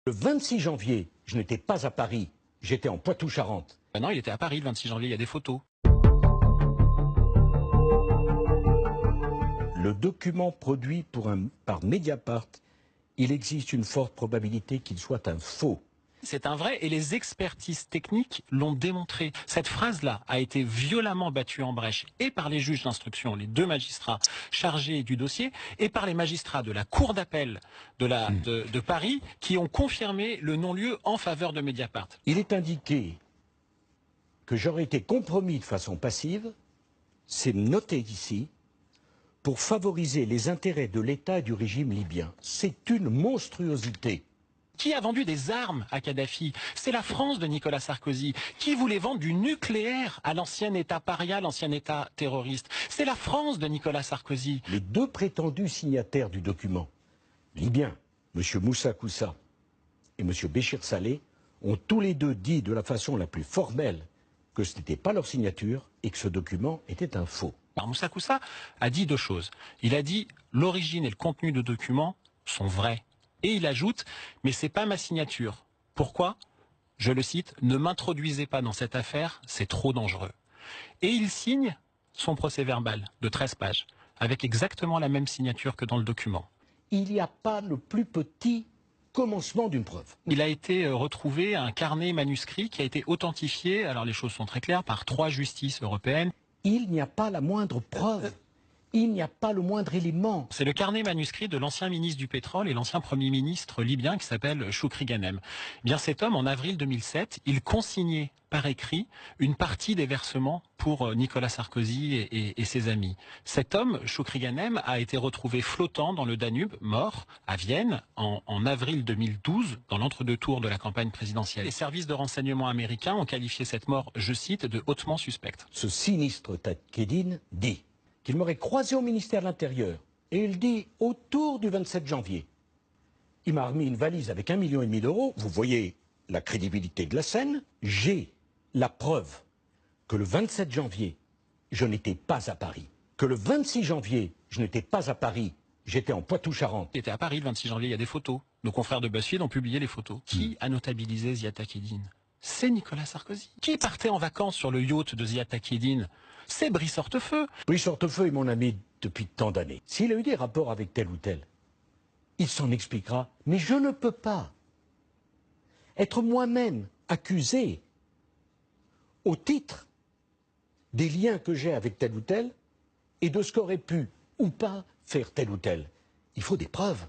Le 26 janvier, je n'étais pas à Paris, j'étais en Poitou-Charentes. Non, il était à Paris le 26 janvier, il y a des photos. Le document produit par Mediapart, il existe une forte probabilité qu'il soit un faux. C'est un vrai, et les expertises techniques l'ont démontré. Cette phrase-là a été violemment battue en brèche, et par les juges d'instruction, les deux magistrats chargés du dossier, et par les magistrats de la Cour d'appel de Paris, qui ont confirmé le non-lieu en faveur de Mediapart. Il est indiqué que j'aurais été compromis de façon passive, c'est noté ici, pour favoriser les intérêts de l'État et du régime libyen. C'est une monstruosité. Qui a vendu des armes à Kadhafi? C'est la France de Nicolas Sarkozy. Qui voulait vendre du nucléaire à l'ancien État paria, l'ancien État terroriste? C'est la France de Nicolas Sarkozy. Les deux prétendus signataires du document, libyens, M. Moussa Koussa et M. Béchir Saleh, ont tous les deux dit de la façon la plus formelle que ce n'était pas leur signature et que ce document était un faux. Alors Moussa Koussa a dit deux choses. Il a dit l'origine et le contenu du document sont vrais. Et il ajoute, mais c'est pas ma signature. Pourquoi? Je le cite, ne m'introduisez pas dans cette affaire, c'est trop dangereux. Et il signe son procès-verbal de 13 pages, avec exactement la même signature que dans le document. Il n'y a pas le plus petit commencement d'une preuve. Il a été retrouvé un carnet manuscrit qui a été authentifié, alors les choses sont très claires, par 3 justices européennes. Il n'y a pas la moindre preuve. Il n'y a pas le moindre élément. C'est le carnet manuscrit de l'ancien ministre du pétrole et l'ancien premier ministre libyen qui s'appelle Choukri Ghanem. Eh bien cet homme, en avril 2007, il consignait par écrit une partie des versements pour Nicolas Sarkozy et ses amis. Cet homme, Choukri Ghanem, a été retrouvé flottant dans le Danube, mort, à Vienne, en avril 2012, dans l'entre-deux tours de la campagne présidentielle. Les services de renseignement américains ont qualifié cette mort, je cite, de hautement suspecte. Ce sinistre Taqieddine dit qu'il m'aurait croisé au ministère de l'Intérieur. Et il dit, autour du 27 janvier, il m'a remis une valise avec 1,5 million d'euros. Vous voyez la crédibilité de la scène. J'ai la preuve que le 27 janvier, je n'étais pas à Paris. Que le 26 janvier, je n'étais pas à Paris, j'étais en Poitou-Charentes. Il était à Paris le 26 janvier, il y a des photos. Nos confrères de BuzzFeed ont publié les photos. Qui a notabilisé Ziad Taqieddine? C'est Nicolas Sarkozy. Qui partait en vacances sur le yacht de Ziad Taqieddine? C'est Brice Hortefeux. Brice Hortefeux est mon ami depuis tant d'années. S'il a eu des rapports avec tel ou tel, il s'en expliquera. Mais je ne peux pas être moi-même accusé au titre des liens que j'ai avec tel ou tel et de ce qu'aurait pu ou pas faire tel ou tel. Il faut des preuves.